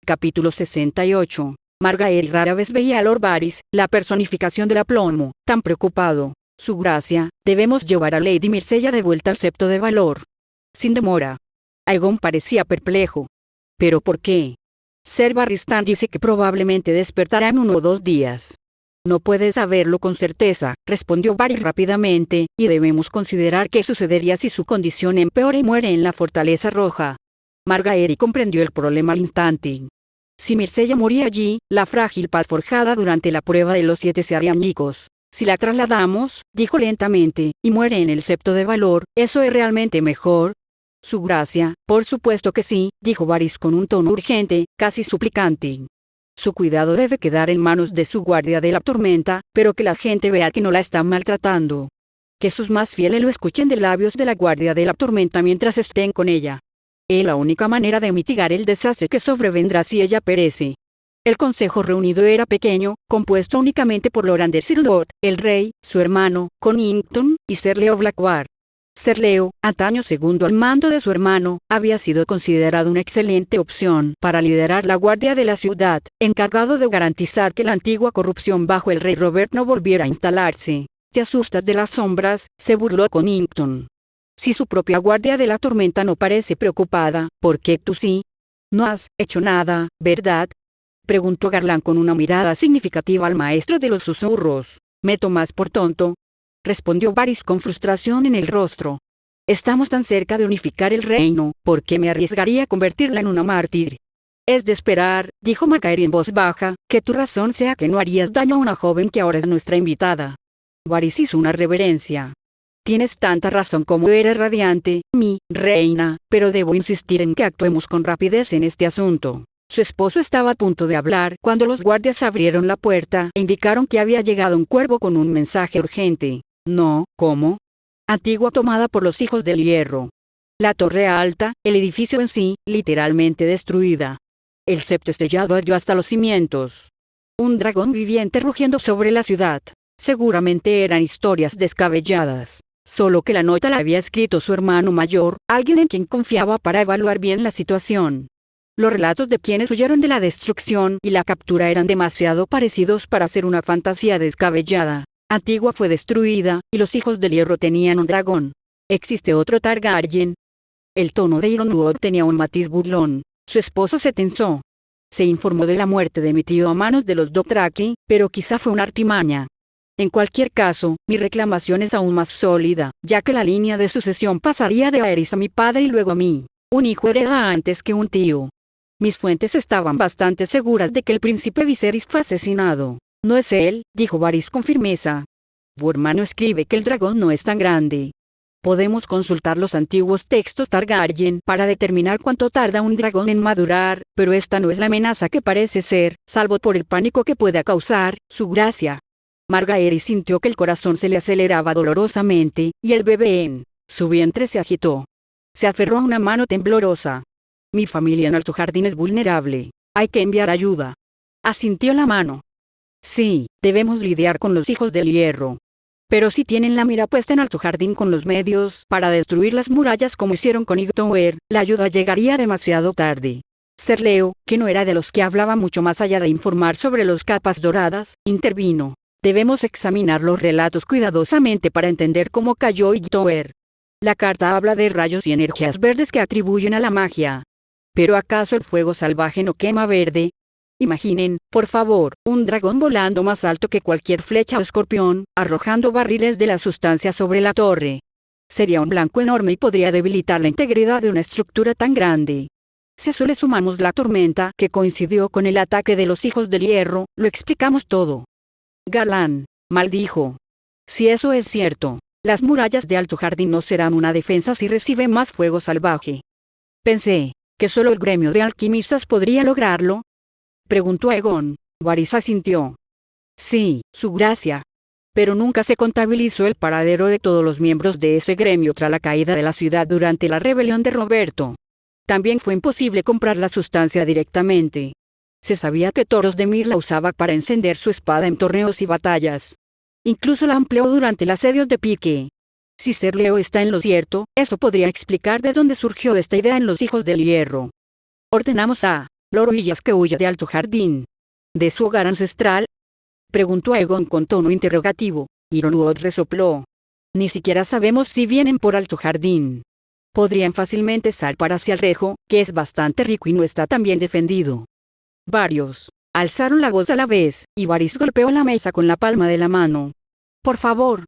Capítulo 68. Margaery rara vez veía a Lord Varys, la personificación del aplomo, tan preocupado. Su gracia, debemos llevar a Lady Myrcella de vuelta al septo de valor. Sin demora. Aegon parecía perplejo. ¿Pero por qué? Ser Barristan dice que probablemente despertará en 1 o 2 días. No puedes saberlo con certeza, respondió Varys rápidamente, y debemos considerar qué sucedería si su condición empeora y muere en la Fortaleza Roja. Margaery comprendió el problema al instante. Si Myrcella moría allí, la frágil paz forjada durante la prueba de los 7 se haría añicos. Si la trasladamos, dijo lentamente, y muere en el septo de valor, ¿eso es realmente mejor? Su gracia, por supuesto que sí, dijo Varys con un tono urgente, casi suplicante. Su cuidado debe quedar en manos de su guardia de la tormenta, pero que la gente vea que no la están maltratando. Que sus más fieles lo escuchen de labios de la guardia de la tormenta mientras estén con ella. Es la única manera de mitigar el desastre que sobrevendrá si ella perece. El consejo reunido era pequeño, compuesto únicamente por Lord Lord, el rey, su hermano, Connington, y Ser Leo Blackwater. Ser Leo, antaño segundo al mando de su hermano, había sido considerado una excelente opción para liderar la guardia de la ciudad, encargado de garantizar que la antigua corrupción bajo el rey Robert no volviera a instalarse. ¿Te asustas de las sombras?, se burló Connington. Si su propia guardia de la tormenta no parece preocupada, ¿por qué tú sí? No has hecho nada, ¿verdad?, preguntó Garland con una mirada significativa al maestro de los susurros. ¿Me tomas por tonto?, respondió Varys con frustración en el rostro. Estamos tan cerca de unificar el reino, ¿por qué me arriesgaría a convertirla en una mártir? Es de esperar, dijo Margaery en voz baja, que tu razón sea que no harías daño a una joven que ahora es nuestra invitada. Varys hizo una reverencia. Tienes tanta razón como eres radiante, mi reina, pero debo insistir en que actuemos con rapidez en este asunto. Su esposo estaba a punto de hablar cuando los guardias abrieron la puerta e indicaron que había llegado un cuervo con un mensaje urgente. No, ¿cómo? Antigua tomada por los hijos del hierro. La torre alta, el edificio en sí, literalmente destruida. El septo estrellado ardió hasta los cimientos. Un dragón viviente rugiendo sobre la ciudad. Seguramente eran historias descabelladas. Solo que la nota la había escrito su hermano mayor, alguien en quien confiaba para evaluar bien la situación. Los relatos de quienes huyeron de la destrucción y la captura eran demasiado parecidos para ser una fantasía descabellada. Antigua fue destruida, y los hijos del hierro tenían un dragón. ¿Existe otro Targaryen? El tono de Ironwood tenía un matiz burlón. Su esposo se tensó. Se informó de la muerte de mi tío a manos de los Dothraki, pero quizá fue una artimaña. En cualquier caso, mi reclamación es aún más sólida, ya que la línea de sucesión pasaría de Aerys a mi padre y luego a mí. Un hijo hereda antes que un tío. Mis fuentes estaban bastante seguras de que el príncipe Viserys fue asesinado. No es él, dijo Varys con firmeza. Tu hermano escribe que el dragón no es tan grande. Podemos consultar los antiguos textos Targaryen para determinar cuánto tarda un dragón en madurar, pero esta no es la amenaza que parece ser, salvo por el pánico que pueda causar, su gracia. Margaery sintió que el corazón se le aceleraba dolorosamente, y el bebé en su vientre se agitó. Se aferró a una mano temblorosa. Mi familia en Alto Jardín es vulnerable. Hay que enviar ayuda. Asintió la mano. Sí, debemos lidiar con los hijos del hierro. Pero si tienen la mira puesta en Alto Jardín con los medios para destruir las murallas como hicieron con Hightower, la ayuda llegaría demasiado tarde. Ser Leo, que no era de los que hablaba mucho más allá de informar sobre los capas doradas, intervino. Debemos examinar los relatos cuidadosamente para entender cómo cayó Hightower. La carta habla de rayos y energías verdes que atribuyen a la magia. ¿Pero acaso el fuego salvaje no quema verde? Imaginen, por favor, un dragón volando más alto que cualquier flecha o escorpión, arrojando barriles de la sustancia sobre la torre. Sería un blanco enorme y podría debilitar la integridad de una estructura tan grande. Si a eso le sumamos la tormenta que coincidió con el ataque de los hijos del hierro, lo explicamos todo. Garland maldijo. Si eso es cierto, las murallas de Alto Jardín no serán una defensa si recibe más fuego salvaje. Pensé que solo el gremio de alquimistas podría lograrlo. Preguntó Aegon. Varys asintió. Sí, su gracia. Pero nunca se contabilizó el paradero de todos los miembros de ese gremio tras la caída de la ciudad durante la rebelión de Roberto. También fue imposible comprar la sustancia directamente. Se sabía que Thoros de Myr la usaba para encender su espada en torneos y batallas. Incluso la empleó durante el asedio de Pique. Si Ser Leo está en lo cierto, eso podría explicar de dónde surgió esta idea en los hijos del hierro. Ordenamos a ¿Loruillas que huye de Alto Jardín? ¿De su hogar ancestral? Preguntó Aegon con tono interrogativo. Ironwood resopló. Ni siquiera sabemos si vienen por Alto Jardín. Podrían fácilmente zarpar hacia el Rejo, que es bastante rico y no está tan bien defendido. Varios alzaron la voz a la vez, y Varys golpeó la mesa con la palma de la mano. Por favor.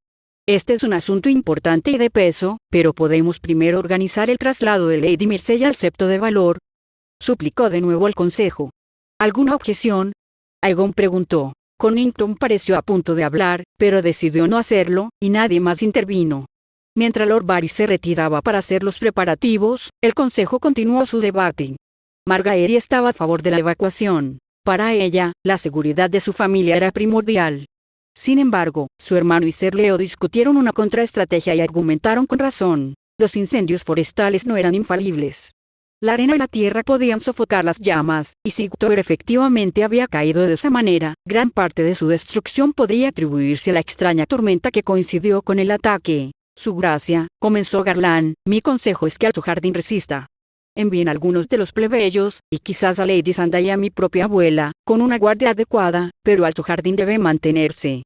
Este es un asunto importante y de peso, pero podemos primero organizar el traslado de Lady Myrcella al Septo de Valor. Suplicó de nuevo el consejo. ¿Alguna objeción? Aegon preguntó. Connington pareció a punto de hablar, pero decidió no hacerlo, y nadie más intervino. Mientras Lord Varys se retiraba para hacer los preparativos, el consejo continuó su debate. Margaery estaba a favor de la evacuación. Para ella, la seguridad de su familia era primordial. Sin embargo, su hermano y Ser Leo discutieron una contraestrategia y argumentaron con razón. Los incendios forestales no eran infalibles. La arena y la tierra podían sofocar las llamas, y si Gtor efectivamente había caído de esa manera, gran parte de su destrucción podría atribuirse a la extraña tormenta que coincidió con el ataque. Su gracia, comenzó Garland, mi consejo es que Alto Jardín resista. Envíen algunos de los plebeyos, y quizás a Lady Sanda y a mi propia abuela, con una guardia adecuada, pero Alto Jardín debe mantenerse.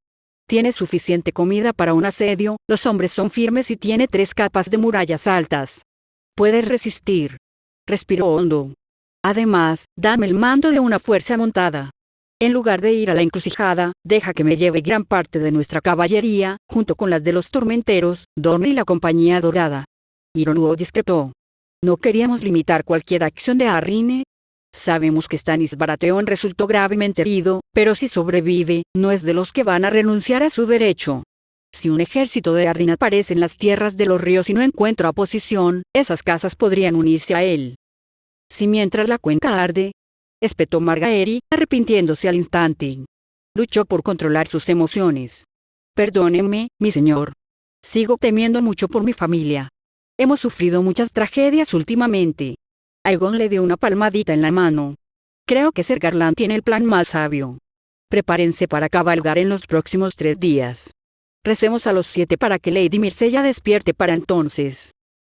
Tiene suficiente comida para un asedio, los hombres son firmes y tiene 3 capas de murallas altas. Puede resistir. Respiró hondo. Además, dame el mando de una fuerza montada. En lugar de ir a la encrucijada, deja que me lleve gran parte de nuestra caballería, junto con las de los tormenteros, Dorne y la Compañía Dorada. Ironwood discrepó. No queríamos limitar cualquier acción de Arryn. Sabemos que Stannis Baratheon resultó gravemente herido, pero si sobrevive, no es de los que van a renunciar a su derecho. Si un ejército de Arryn aparece en las tierras de los ríos y no encuentra oposición, esas casas podrían unirse a él. Si mientras la cuenca arde, espetó Margaery, arrepintiéndose al instante. Luchó por controlar sus emociones. Perdóneme, mi señor. Sigo temiendo mucho por mi familia. Hemos sufrido muchas tragedias últimamente. Aegon le dio una palmadita en la mano. Creo que Ser Garland tiene el plan más sabio. Prepárense para cabalgar en los próximos 3 días. Recemos a los 7 para que Lady Myrcella despierte para entonces.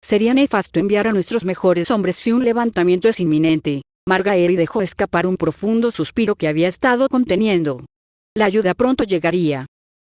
Sería nefasto enviar a nuestros mejores hombres si un levantamiento es inminente. Margaery dejó escapar un profundo suspiro que había estado conteniendo. La ayuda pronto llegaría.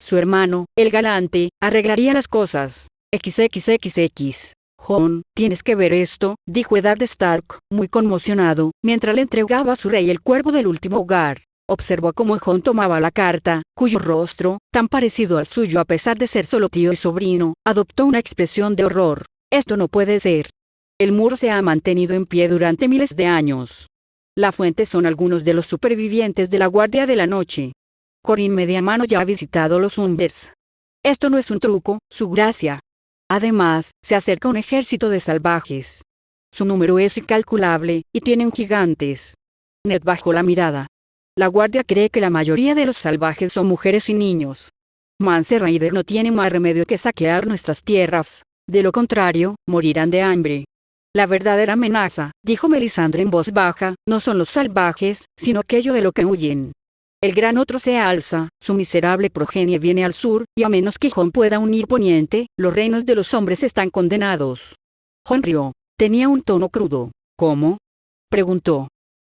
Su hermano, el galante, arreglaría las cosas. XXXX. Jon, tienes que ver esto, dijo Eddard Stark, muy conmocionado, mientras le entregaba a su rey el cuervo del último hogar. Observó cómo Jon tomaba la carta, cuyo rostro, tan parecido al suyo a pesar de ser solo tío y sobrino, adoptó una expresión de horror. Esto no puede ser. El muro se ha mantenido en pie durante miles de años. La fuente son algunos de los supervivientes de la Guardia de la Noche. Corin Mediamano ya ha visitado los Umbers. Esto no es un truco, su gracia. Además, se acerca un ejército de salvajes. Su número es incalculable, y tienen gigantes. Ned bajó la mirada. La guardia cree que la mayoría de los salvajes son mujeres y niños. Mance Rayder no tiene más remedio que saquear nuestras tierras. De lo contrario, morirán de hambre. La verdadera amenaza, dijo Melisandre en voz baja, no son los salvajes, sino aquello de lo que huyen. El gran otro se alza, su miserable progenie viene al sur, y a menos que Jon pueda unir Poniente, los reinos de los hombres están condenados. Jon rió. Tenía un tono crudo. ¿Cómo? Preguntó.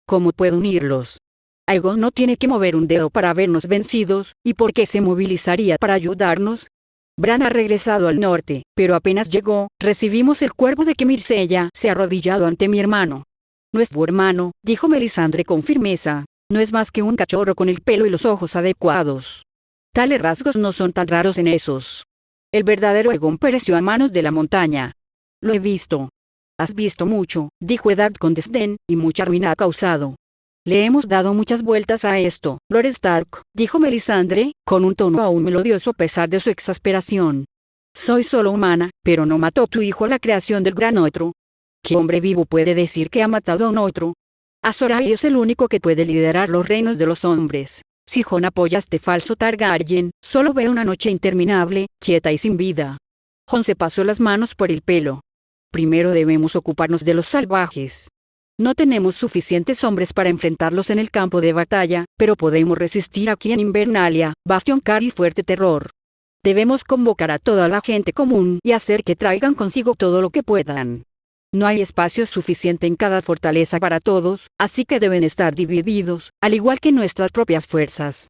¿Cómo puedo unirlos? Aegon no tiene que mover un dedo para vernos vencidos, ¿y por qué se movilizaría para ayudarnos? Bran ha regresado al norte, pero apenas llegó, recibimos el cuervo de que Myrcella se ha arrodillado ante mi hermano. Nuestro hermano, dijo Melisandre con firmeza, no es más que un cachorro con el pelo y los ojos adecuados. Tales rasgos no son tan raros en esos. El verdadero Aegon pereció a manos de la montaña. Lo he visto. Has visto mucho, dijo Eddard con desdén, y mucha ruina ha causado. Le hemos dado muchas vueltas a esto, Lord Stark, dijo Melisandre, con un tono aún melodioso a pesar de su exasperación. Soy solo humana, pero no mató tu hijo a la creación del gran otro. ¿Qué hombre vivo puede decir que ha matado a un otro? Azor Ahai es el único que puede liderar los reinos de los hombres. Si Jon apoya a este falso Targaryen, solo ve una noche interminable, quieta y sin vida. Jon se pasó las manos por el pelo. Primero debemos ocuparnos de los salvajes. No tenemos suficientes hombres para enfrentarlos en el campo de batalla, pero podemos resistir aquí en Invernalia, Bastion Car y Fuerte Terror. Debemos convocar a toda la gente común y hacer que traigan consigo todo lo que puedan. No hay espacio suficiente en cada fortaleza para todos, así que deben estar divididos, al igual que nuestras propias fuerzas.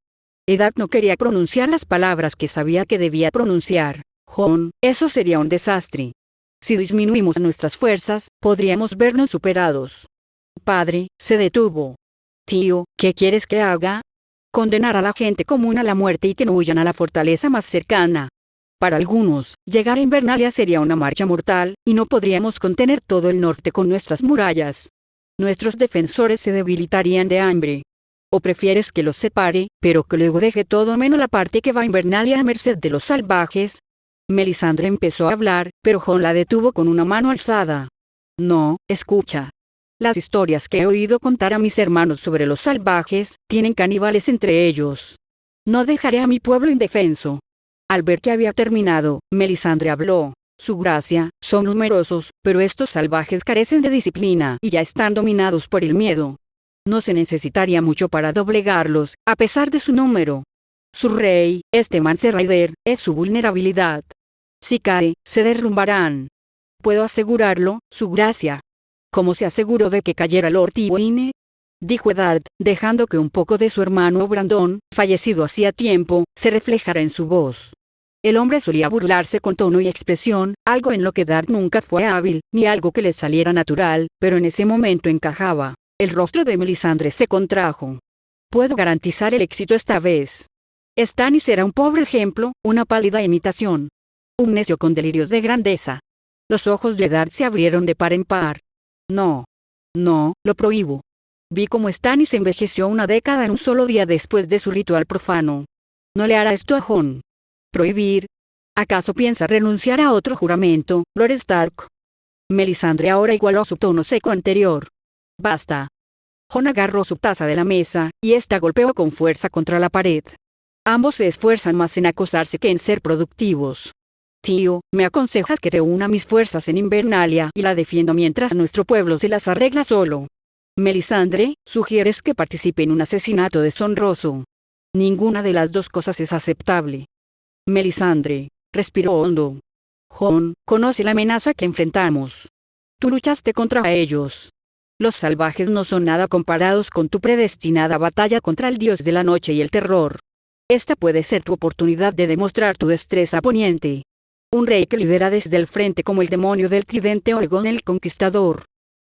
Eddard no quería pronunciar las palabras que sabía que debía pronunciar. Jon, eso sería un desastre. Si disminuimos nuestras fuerzas, podríamos vernos superados. Padre, se detuvo. Tío, ¿qué quieres que haga? Condenar a la gente común a la muerte y que no huyan a la fortaleza más cercana. Para algunos, llegar a Invernalia sería una marcha mortal, y no podríamos contener todo el norte con nuestras murallas. Nuestros defensores se debilitarían de hambre. ¿O prefieres que los separe, pero que luego deje todo menos la parte que va a Invernalia a merced de los salvajes? Melisandre empezó a hablar, pero Jon la detuvo con una mano alzada. No, escucha. Las historias que he oído contar a mis hermanos sobre los salvajes, tienen caníbales entre ellos. No dejaré a mi pueblo indefenso. Al ver que había terminado, Melisandre habló. Su gracia, son numerosos, pero estos salvajes carecen de disciplina y ya están dominados por el miedo. No se necesitaría mucho para doblegarlos, a pesar de su número. Su rey, este Mance Rayder, es su vulnerabilidad. Si cae, se derrumbarán. Puedo asegurarlo, su gracia. ¿Cómo se aseguró de que cayera Lord Tywin? Dijo Eddard, dejando que un poco de su hermano Brandon, fallecido hacía tiempo, se reflejara en su voz. El hombre solía burlarse con tono y expresión, algo en lo que Eddard nunca fue hábil, ni algo que le saliera natural, pero en ese momento encajaba. El rostro de Melisandre se contrajo. Puedo garantizar el éxito esta vez. Stannis era un pobre ejemplo, una pálida imitación. Un necio con delirios de grandeza. Los ojos de Eddard se abrieron de par en par. No. No, lo prohíbo. Vi cómo Stannis envejeció una década en un solo día después de su ritual profano. No le hará esto a Jon. ¿Prohibir? ¿Acaso piensa renunciar a otro juramento, Lord Stark? Melisandre ahora igualó su tono seco anterior. Basta. Jon agarró su taza de la mesa, y esta golpeó con fuerza contra la pared. Ambos se esfuerzan más en acosarse que en ser productivos. Tío, me aconsejas que reúna mis fuerzas en Invernalia y la defiendo mientras nuestro pueblo se las arregla solo. Melisandre, sugieres que participe en un asesinato deshonroso. Ninguna de las dos cosas es aceptable. Melisandre, respiró hondo. Jon, conoce la amenaza que enfrentamos. Tú luchaste contra ellos. Los salvajes no son nada comparados con tu predestinada batalla contra el dios de la noche y el terror. Esta puede ser tu oportunidad de demostrar tu destreza poniente. Un rey que lidera desde el frente como el demonio del tridente Oegon el Conquistador.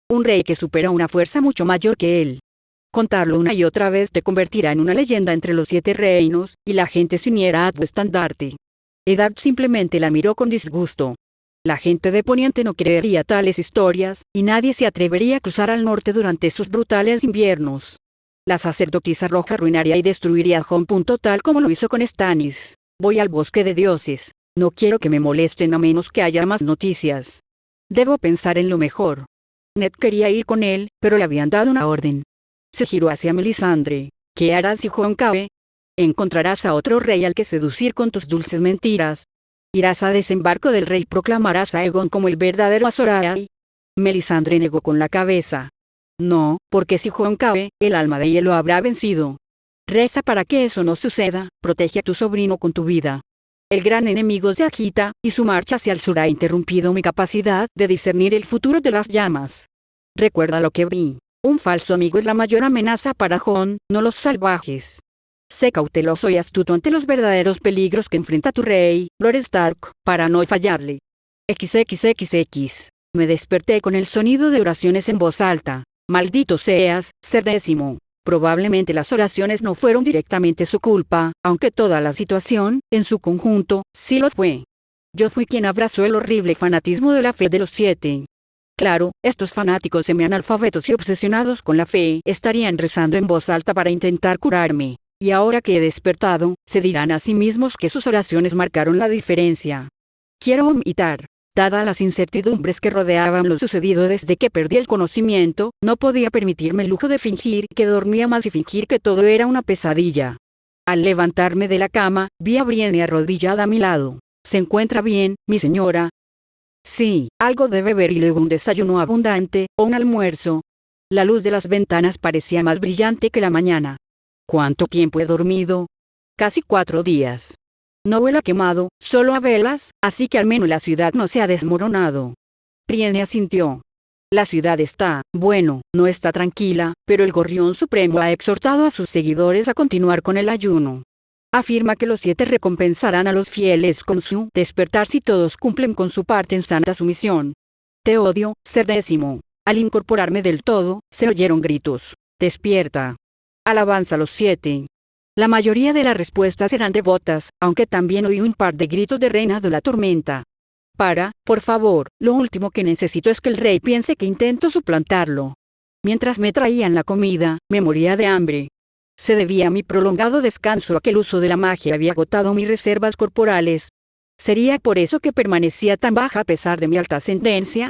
Un rey que supera una fuerza mucho mayor que él. Contarlo una y otra vez te convertirá en una leyenda entre los 7 reinos, y la gente se uniera a tu estandarte. Eddard simplemente la miró con disgusto. La gente de Poniente no creería tales historias, y nadie se atrevería a cruzar al norte durante sus brutales inviernos. La sacerdotisa roja arruinaría y destruiría a Jon. Tal como lo hizo con Stannis. Voy al bosque de dioses. No quiero que me molesten a menos que haya más noticias. Debo pensar en lo mejor. Ned quería ir con él, pero le habían dado una orden. Se giró hacia Melisandre. ¿Qué harás si Jon cae? Encontrarás a otro rey al que seducir con tus dulces mentiras. Irás a desembarco del rey y proclamarás a Aegon como el verdadero Azor Ahai. Melisandre negó con la cabeza. No, porque si Jon cae, el alma de hielo habrá vencido. Reza para que eso no suceda, protege a tu sobrino con tu vida. El gran enemigo se agita, y su marcha hacia el sur ha interrumpido mi capacidad de discernir el futuro de las llamas. Recuerda lo que vi. Un falso amigo es la mayor amenaza para Jon, no los salvajes. Sé cauteloso y astuto ante los verdaderos peligros que enfrenta tu rey, Lord Stark, para no fallarle. XXXX. Me desperté con el sonido de oraciones en voz alta. Maldito seas, Ser Décimo. Probablemente las oraciones no fueron directamente su culpa, aunque toda la situación, en su conjunto, sí lo fue. Yo fui quien abrazó el horrible fanatismo de la fe de los 7. Claro, estos fanáticos semi-analfabetos y obsesionados con la fe estarían rezando en voz alta para intentar curarme. Y ahora que he despertado, se dirán a sí mismos que sus oraciones marcaron la diferencia. Quiero vomitar. Dadas las incertidumbres que rodeaban lo sucedido desde que perdí el conocimiento, no podía permitirme el lujo de fingir que dormía más y fingir que todo era una pesadilla. Al levantarme de la cama, vi a Brienne arrodillada a mi lado. ¿Se encuentra bien, mi señora? Sí, algo de beber y luego un desayuno abundante, o un almuerzo. La luz de las ventanas parecía más brillante que la mañana. ¿Cuánto tiempo he dormido? Casi 4 días. No huele a quemado, solo a velas, así que al menos la ciudad no se ha desmoronado. Brienne asintió. La ciudad está, bueno, no está tranquila, pero el Gorrión Supremo ha exhortado a sus seguidores a continuar con el ayuno. Afirma que los 7 recompensarán a los fieles con su despertar si todos cumplen con su parte en santa sumisión. Te odio, ser décimo. Al incorporarme del todo, se oyeron gritos. Despierta. Alabanza a los 7. La mayoría de las respuestas eran devotas, aunque también oí un par de gritos de reina de la tormenta. Por favor, lo último que necesito es que el rey piense que intento suplantarlo. Mientras me traían la comida, me moría de hambre. Se debía a mi prolongado descanso a que el uso de la magia había agotado mis reservas corporales. ¿Sería por eso que permanecía tan baja a pesar de mi alta ascendencia?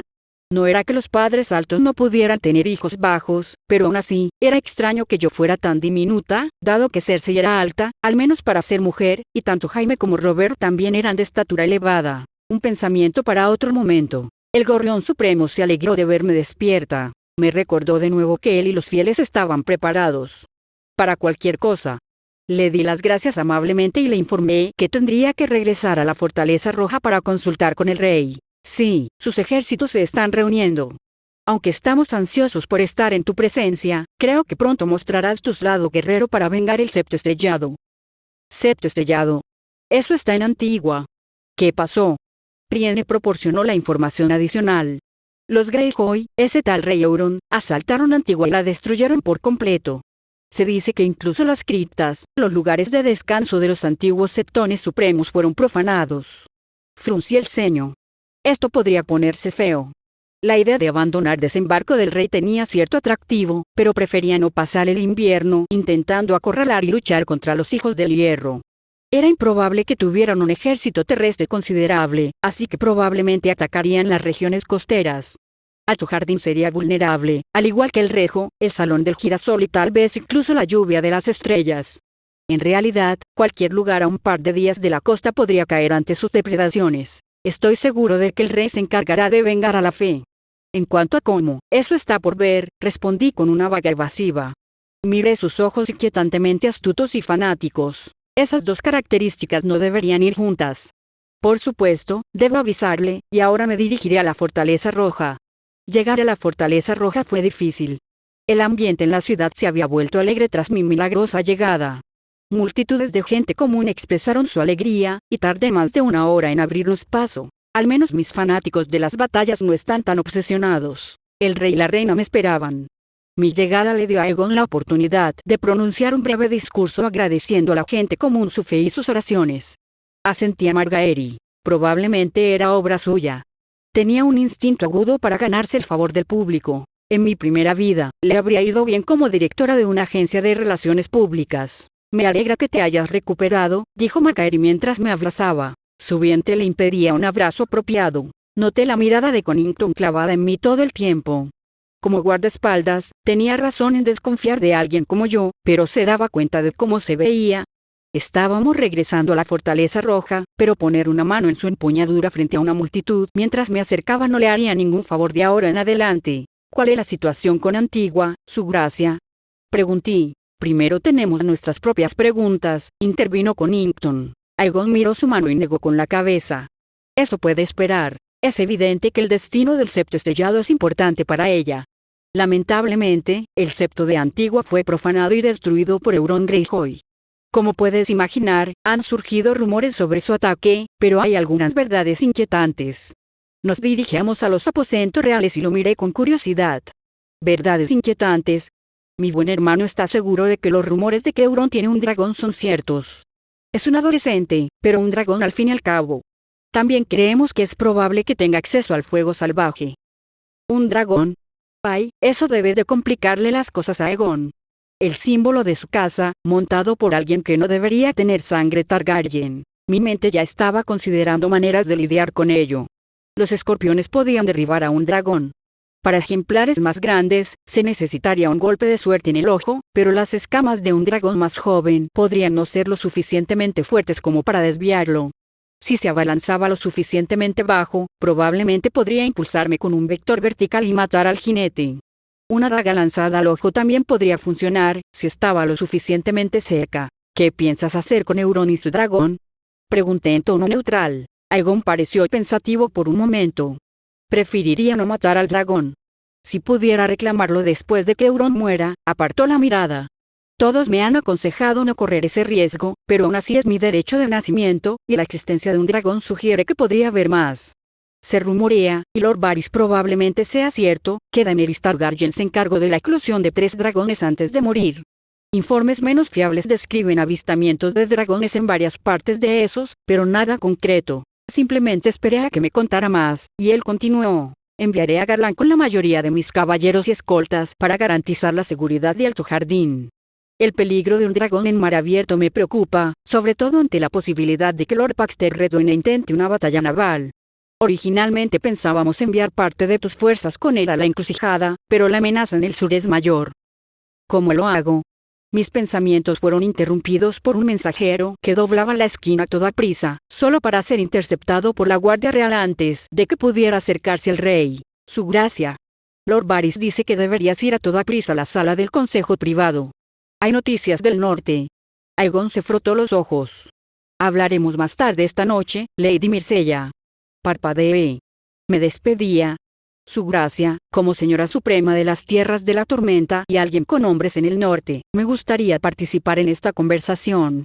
No era que los padres altos no pudieran tener hijos bajos, pero aún así, era extraño que yo fuera tan diminuta, dado que Cersei era alta, al menos para ser mujer, y tanto Jaime como Robert también eran de estatura elevada. Un pensamiento para otro momento. El Gorrión Supremo se alegró de verme despierta. Me recordó de nuevo que él y los fieles estaban preparados para cualquier cosa. Le di las gracias amablemente y le informé que tendría que regresar a la Fortaleza Roja para consultar con el rey. Sí, sus ejércitos se están reuniendo. Aunque estamos ansiosos por estar en tu presencia, creo que pronto mostrarás tu lado guerrero para vengar el septo estrellado. Septo estrellado. Eso está en Antigua. ¿Qué pasó? Brienne proporcionó la información adicional. Los Greyjoy, ese tal rey Euron, asaltaron Antigua y la destruyeron por completo. Se dice que incluso las criptas, los lugares de descanso de los antiguos septones supremos fueron profanados. Fruncí el ceño. Esto podría ponerse feo. La idea de abandonar desembarco del rey tenía cierto atractivo, pero prefería no pasar el invierno intentando acorralar y luchar contra los hijos del hierro. Era improbable que tuvieran un ejército terrestre considerable, así que probablemente atacarían las regiones costeras. Alto Jardín sería vulnerable, al igual que el Rejo, el Salón del Girasol y tal vez incluso la lluvia de las estrellas. En realidad, cualquier lugar a un par de días de la costa podría caer ante sus depredaciones. Estoy seguro de que el rey se encargará de vengar a la fe. En cuanto a cómo, eso está por ver, respondí con una vaga evasiva. Miré sus ojos inquietantemente astutos y fanáticos. Esas dos características no deberían ir juntas. Por supuesto, debo avisarle, y ahora me dirigiré a la Fortaleza Roja. Llegar a la Fortaleza Roja fue difícil. El ambiente en la ciudad se había vuelto alegre tras mi milagrosa llegada. Multitudes de gente común expresaron su alegría, y tardé más de una hora en abrirnos paso. Al menos mis fanáticos de las batallas no están tan obsesionados. El rey y la reina me esperaban. Mi llegada le dio a Aegon la oportunidad de pronunciar un breve discurso agradeciendo a la gente común su fe y sus oraciones. Asentí a Margaery. Probablemente era obra suya. Tenía un instinto agudo para ganarse el favor del público. En mi primera vida, le habría ido bien como directora de una agencia de relaciones públicas. Me alegra que te hayas recuperado, dijo Margaery mientras me abrazaba. Su vientre le impedía un abrazo apropiado. Noté la mirada de Connington clavada en mí todo el tiempo. Como guardaespaldas, tenía razón en desconfiar de alguien como yo, pero se daba cuenta de cómo se veía. Estábamos regresando a la Fortaleza Roja, pero poner una mano en su empuñadura frente a una multitud mientras me acercaba no le haría ningún favor de ahora en adelante. ¿Cuál es la situación con Antigua, su gracia? Pregunté. Primero tenemos nuestras propias preguntas, intervino Connington. Aegon miró su mano y negó con la cabeza. Eso puede esperar. Es evidente que el destino del septo estrellado es importante para ella. Lamentablemente, el septo de Antigua fue profanado y destruido por Euron Greyjoy. Como puedes imaginar, han surgido rumores sobre su ataque, pero hay algunas verdades inquietantes. Nos dirigimos a los aposentos reales y lo miré con curiosidad. ¿Verdades inquietantes? Mi buen hermano está seguro de que los rumores de que Euron tiene un dragón son ciertos. Es un adolescente, pero un dragón al fin y al cabo. También creemos que es probable que tenga acceso al fuego salvaje. ¿Un dragón? Ay, eso debe de complicarle las cosas a Aegon. El símbolo de su casa, montado por alguien que no debería tener sangre Targaryen. Mi mente ya estaba considerando maneras de lidiar con ello. Los escorpiones podían derribar a un dragón. Para ejemplares más grandes, se necesitaría un golpe de suerte en el ojo, pero las escamas de un dragón más joven podrían no ser lo suficientemente fuertes como para desviarlo. Si se abalanzaba lo suficientemente bajo, probablemente podría impulsarme con un vector vertical y matar al jinete. Una daga lanzada al ojo también podría funcionar, si estaba lo suficientemente cerca. ¿Qué piensas hacer con Euron y su dragón? Pregunté en tono neutral. Aegon pareció pensativo por un momento. Preferiría no matar al dragón. Si pudiera reclamarlo después de que Euron muera, apartó la mirada. Todos me han aconsejado no correr ese riesgo, pero aún así es mi derecho de nacimiento, y la existencia de un dragón sugiere que podría haber más. Se rumorea, y Lord Varys probablemente sea cierto, que Daenerys Targaryen se encargó de la eclosión de 3 dragones antes de morir. Informes menos fiables describen avistamientos de dragones en varias partes de esos, pero nada concreto. Simplemente esperé a que me contara más, y él continuó. Enviaré a Garland con la mayoría de mis caballeros y escoltas para garantizar la seguridad de Alto Jardín. El peligro de un dragón en mar abierto me preocupa, sobre todo ante la posibilidad de que Lord Paxter Redwayne intente una batalla naval. Originalmente pensábamos enviar parte de tus fuerzas con él a la encrucijada, pero la amenaza en el sur es mayor. ¿Cómo lo hago? Mis pensamientos fueron interrumpidos por un mensajero que doblaba la esquina a toda prisa, solo para ser interceptado por la Guardia Real antes de que pudiera acercarse el rey. Su gracia. Lord Varys dice que deberías ir a toda prisa a la sala del consejo privado. Hay noticias del norte. Aegon se frotó los ojos. Hablaremos más tarde esta noche, Lady Myrcella. Parpadeé. Me despedía. Su gracia, como señora suprema de las tierras de la tormenta y alguien con hombres en el norte, me gustaría participar en esta conversación.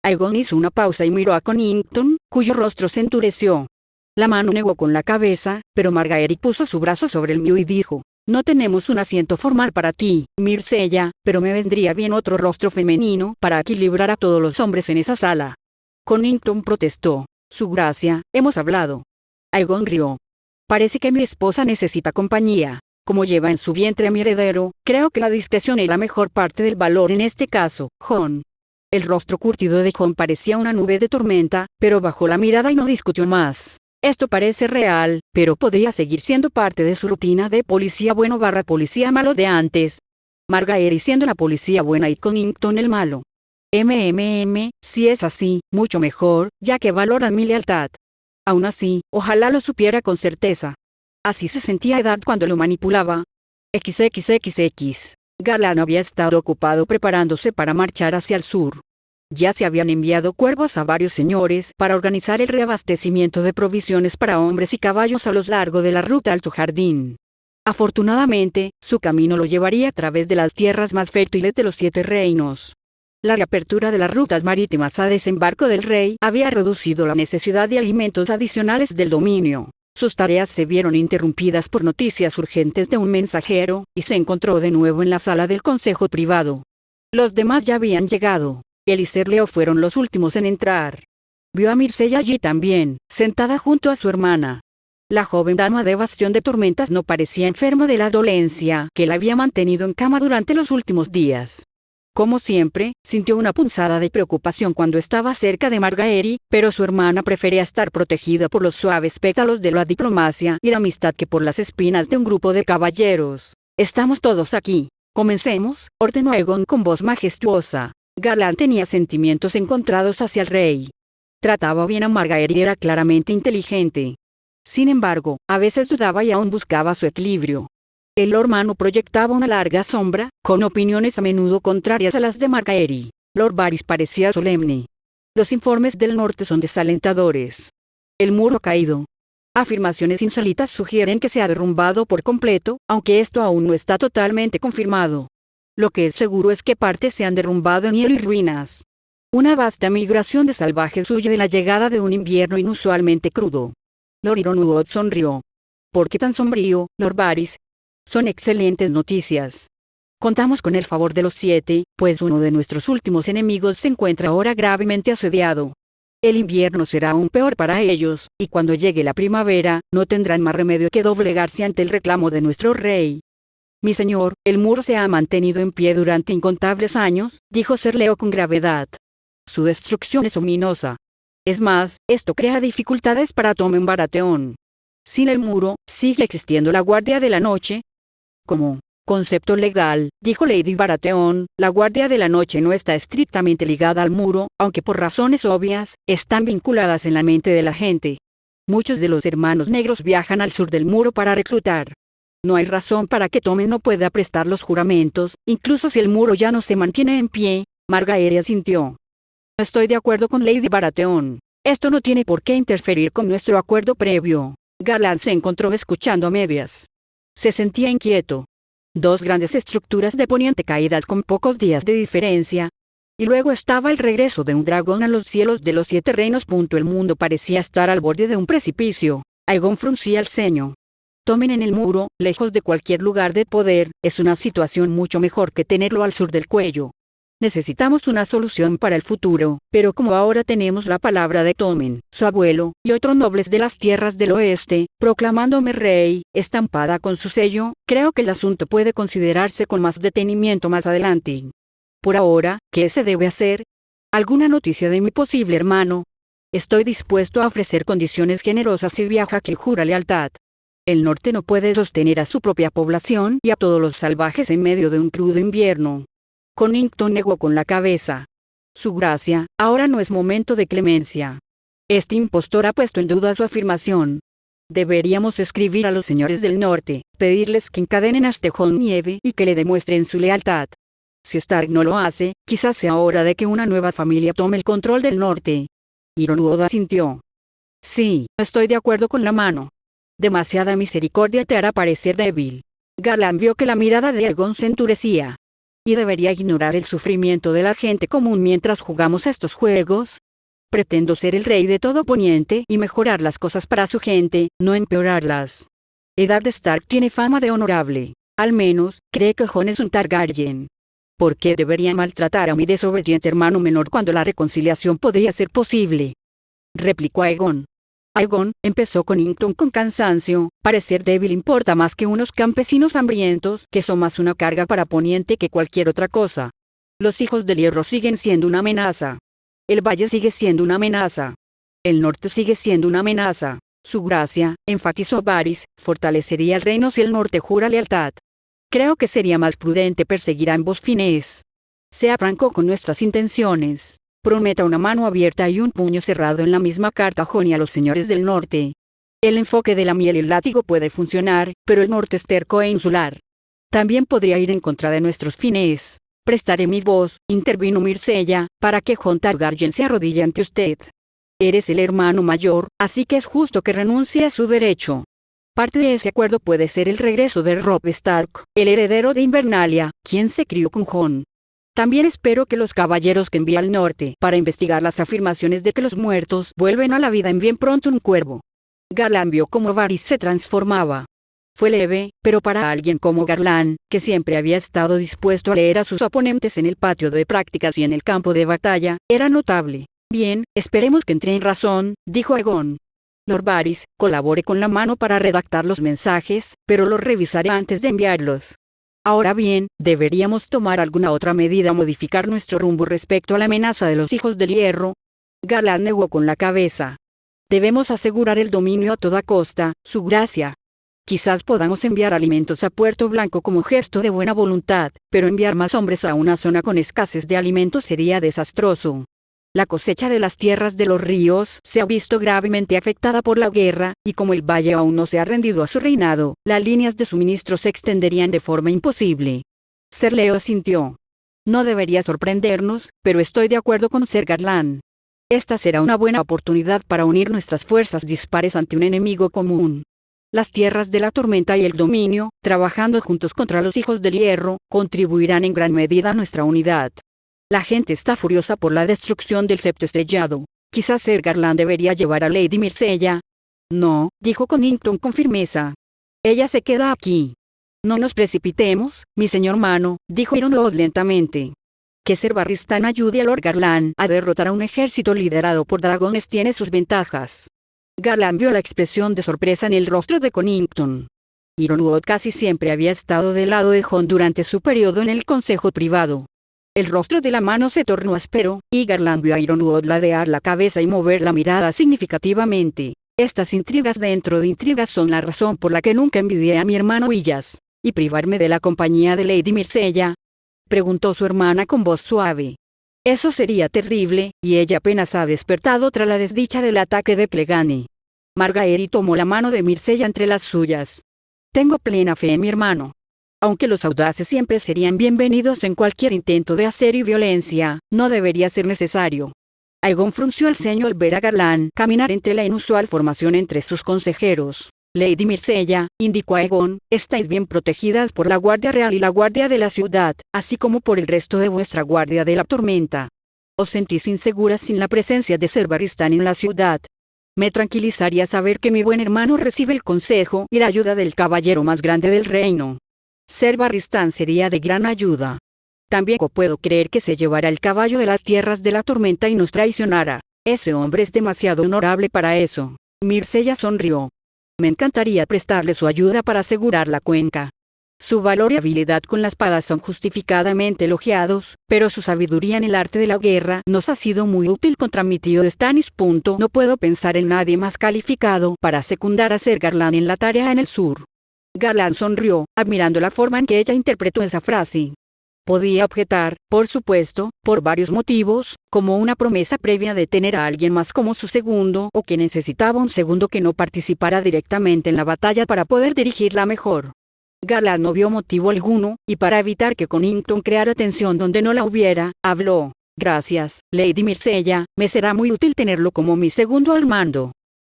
Aegon hizo una pausa y miró a Connington, cuyo rostro se endureció. La mano negó con la cabeza, pero Margaery puso su brazo sobre el mío y dijo: no tenemos un asiento formal para ti, Myrcella, pero me vendría bien otro rostro femenino para equilibrar a todos los hombres en esa sala. Connington protestó. Su gracia, hemos hablado. Aegon rió. Parece que mi esposa necesita compañía. Como lleva en su vientre a mi heredero, creo que la discreción es la mejor parte del valor en este caso, Jon. El rostro curtido de Jon parecía una nube de tormenta, pero bajó la mirada y no discutió más. Esto parece real, pero podría seguir siendo parte de su rutina de policía bueno / policía malo de antes. Margaery siendo la policía buena y Connington el malo. Si es así, mucho mejor, ya que valoran mi lealtad. Aún así, ojalá lo supiera con certeza. Así se sentía Eddard cuando lo manipulaba. XXXX. Garland había estado ocupado preparándose para marchar hacia el sur. Ya se habían enviado cuervos a varios señores para organizar el reabastecimiento de provisiones para hombres y caballos a lo largo de la ruta Alto Jardín. Afortunadamente, su camino lo llevaría a través de las tierras más fértiles de los 7 reinos. La reapertura de las rutas marítimas a desembarco del rey había reducido la necesidad de alimentos adicionales del dominio. Sus tareas se vieron interrumpidas por noticias urgentes de un mensajero, y se encontró de nuevo en la sala del consejo privado. Los demás ya habían llegado. Él y Ser Leo fueron los últimos en entrar. Vio a Myrcella allí también, sentada junto a su hermana. La joven dama de Bastión de Tormentas no parecía enferma de la dolencia que la había mantenido en cama durante los últimos días. Como siempre, sintió una punzada de preocupación cuando estaba cerca de Margaery, pero su hermana prefería estar protegida por los suaves pétalos de la diplomacia y la amistad que por las espinas de un grupo de caballeros. Estamos todos aquí. Comencemos, ordenó Aegon con voz majestuosa. Garland tenía sentimientos encontrados hacia el rey. Trataba bien a Margaery y era claramente inteligente. Sin embargo, a veces dudaba y aún buscaba su equilibrio. El hermano proyectaba una larga sombra, con opiniones a menudo contrarias a las de Margaery. Lord Varys parecía solemne. Los informes del norte son desalentadores. El muro ha caído. Afirmaciones insólitas sugieren que se ha derrumbado por completo, aunque esto aún no está totalmente confirmado. Lo que es seguro es que partes se han derrumbado en hielo y ruinas. Una vasta migración de salvajes huye de la llegada de un invierno inusualmente crudo. Lord Ironwood sonrió. ¿Por qué tan sombrío, Lord Varys? Son excelentes noticias. Contamos con el favor de los 7, pues uno de nuestros últimos enemigos se encuentra ahora gravemente asediado. El invierno será aún peor para ellos, y cuando llegue la primavera, no tendrán más remedio que doblegarse ante el reclamo de nuestro rey. Mi señor, el muro se ha mantenido en pie durante incontables años, dijo Ser Leo con gravedad. Su destrucción es ominosa. Es más, esto crea dificultades para Tommen Baratheon. Sin el muro, sigue existiendo la Guardia de la Noche. Como concepto legal, dijo Lady Baratheon, la Guardia de la Noche no está estrictamente ligada al muro, aunque por razones obvias, están vinculadas en la mente de la gente. Muchos de los hermanos negros viajan al sur del muro para reclutar. No hay razón para que Tommen no pueda prestar los juramentos, incluso si el muro ya no se mantiene en pie. Margaery asintió. Estoy de acuerdo con Lady Baratheon. Esto no tiene por qué interferir con nuestro acuerdo previo. Garland se encontró escuchando a medias. Se sentía inquieto. Dos grandes estructuras de poniente caídas con pocos días de diferencia. Y luego estaba el regreso de un dragón a los cielos de los 7 reinos. El mundo parecía estar al borde de un precipicio. Aegon fruncía el ceño. Tomen en el muro, lejos de cualquier lugar de poder, es una situación mucho mejor que tenerlo al sur del cuello. Necesitamos una solución para el futuro, pero como ahora tenemos la palabra de Tommen, su abuelo, y otros nobles de las tierras del oeste, proclamándome rey, estampada con su sello, creo que el asunto puede considerarse con más detenimiento más adelante. Por ahora, ¿qué se debe hacer? ¿Alguna noticia de mi posible hermano? Estoy dispuesto a ofrecer condiciones generosas si viaja que jura lealtad. El norte no puede sostener a su propia población y a todos los salvajes en medio de un crudo invierno. Connington negó con la cabeza. Su gracia, ahora no es momento de clemencia. Este impostor ha puesto en duda su afirmación. Deberíamos escribir a los señores del norte, pedirles que encadenen a Stejón Nieve y que le demuestren su lealtad. Si Stark no lo hace, quizás sea hora de que una nueva familia tome el control del norte. Ironwood asintió. Sí, estoy de acuerdo con la mano. Demasiada misericordia te hará parecer débil. Garland vio que la mirada de Aegon se endurecía. ¿Y debería ignorar el sufrimiento de la gente común mientras jugamos estos juegos? Pretendo ser el rey de todo Poniente y mejorar las cosas para su gente, no empeorarlas. Eddard Stark tiene fama de honorable. Al menos, cree que Jon es un Targaryen. ¿Por qué debería maltratar a mi desobediente hermano menor cuando la reconciliación podría ser posible? Replicó Aegon. Aegon, empezó Connington con cansancio, parecer débil importa más que unos campesinos hambrientos que son más una carga para Poniente que cualquier otra cosa. Los hijos del hierro siguen siendo una amenaza. El valle sigue siendo una amenaza. El norte sigue siendo una amenaza. Su gracia, enfatizó Varys, fortalecería el reino si el norte jura lealtad. Creo que sería más prudente perseguir a ambos fines. Sea franco con nuestras intenciones. Prometa una mano abierta y un puño cerrado en la misma carta a Jon y a los señores del norte. El enfoque de la miel y el látigo puede funcionar, pero el norte es terco e insular. También podría ir en contra de nuestros fines. Prestaré mi voz, intervino Myrcella, para que Jon Targaryen se arrodille ante usted. Eres el hermano mayor, así que es justo que renuncie a su derecho. Parte de ese acuerdo puede ser el regreso de Robb Stark, el heredero de Invernalia, quien se crió con Jon. También espero que los caballeros que envíe al norte para investigar las afirmaciones de que los muertos vuelven a la vida envíen pronto un cuervo. Garland vio cómo Varys se transformaba. Fue leve, pero para alguien como Garland, que siempre había estado dispuesto a leer a sus oponentes en el patio de prácticas y en el campo de batalla, era notable. Bien, esperemos que entre en razón, dijo Aegon. Lord Varys, colabore con la mano para redactar los mensajes, pero los revisaré antes de enviarlos. Ahora bien, deberíamos tomar alguna otra medida o modificar nuestro rumbo respecto a la amenaza de los hijos del hierro. Garland negó con la cabeza. Debemos asegurar el dominio a toda costa, su gracia. Quizás podamos enviar alimentos a Puerto Blanco como gesto de buena voluntad, pero enviar más hombres a una zona con escasez de alimentos sería desastroso. La cosecha de las tierras de los ríos se ha visto gravemente afectada por la guerra, y como el valle aún no se ha rendido a su reinado, las líneas de suministro se extenderían de forma imposible. Ser Leo sintió. No debería sorprendernos, pero estoy de acuerdo con Ser Garland. Esta será una buena oportunidad para unir nuestras fuerzas dispares ante un enemigo común. Las tierras de la tormenta y el dominio, trabajando juntos contra los hijos del hierro, contribuirán en gran medida a nuestra unidad. La gente está furiosa por la destrucción del septo estrellado. Quizás Ser Garland debería llevar a Lady Myrcella. No, dijo Connington con firmeza. Ella se queda aquí. No nos precipitemos, mi señor Mano, dijo Ironwood lentamente. Que Ser Barristan ayude a Lord Garland a derrotar a un ejército liderado por dragones tiene sus ventajas. Garland vio la expresión de sorpresa en el rostro de Connington. Ironwood casi siempre había estado del lado de Jon durante su periodo en el consejo privado. El rostro de la mano se tornó áspero, y Garland vio a Ironwood ladear la cabeza y mover la mirada significativamente. Estas intrigas dentro de intrigas son la razón por la que nunca envidié a mi hermano Willas. ¿Y privarme de la compañía de Lady Myrcella?, preguntó su hermana con voz suave. Eso sería terrible, y ella apenas ha despertado tras la desdicha del ataque de Clegane. Margaery tomó la mano de Myrcella entre las suyas. Tengo plena fe en mi hermano. Aunque los audaces siempre serían bienvenidos en cualquier intento de asedio y violencia, no debería ser necesario. Aegon frunció el ceño al ver a Garland caminar entre la inusual formación entre sus consejeros. Lady Mircella, indicó Aegon, estáis bien protegidas por la Guardia Real y la Guardia de la Ciudad, así como por el resto de vuestra Guardia de la Tormenta. ¿Os sentís inseguras sin la presencia de Ser Barristan en la ciudad? Me tranquilizaría saber que mi buen hermano recibe el consejo y la ayuda del caballero más grande del reino. Ser Barristan sería de gran ayuda. También puedo creer que se llevará el caballo de las tierras de la tormenta y nos traicionará. Ese hombre es demasiado honorable para eso. Mircella sonrió. Me encantaría prestarle su ayuda para asegurar la cuenca. Su valor y habilidad con la espada son justificadamente elogiados, pero su sabiduría en el arte de la guerra nos ha sido muy útil contra mi tío Stannis. No puedo pensar en nadie más calificado para secundar a Ser Garland en la tarea en el sur. Garland sonrió, admirando la forma en que ella interpretó esa frase. Podía objetar, por supuesto, por varios motivos, como una promesa previa de tener a alguien más como su segundo o que necesitaba un segundo que no participara directamente en la batalla para poder dirigirla mejor. Garland no vio motivo alguno, y para evitar que Connington creara tensión donde no la hubiera, habló. Gracias, Lady Mircella, me será muy útil tenerlo como mi segundo al mando.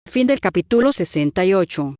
Fin del capítulo 68.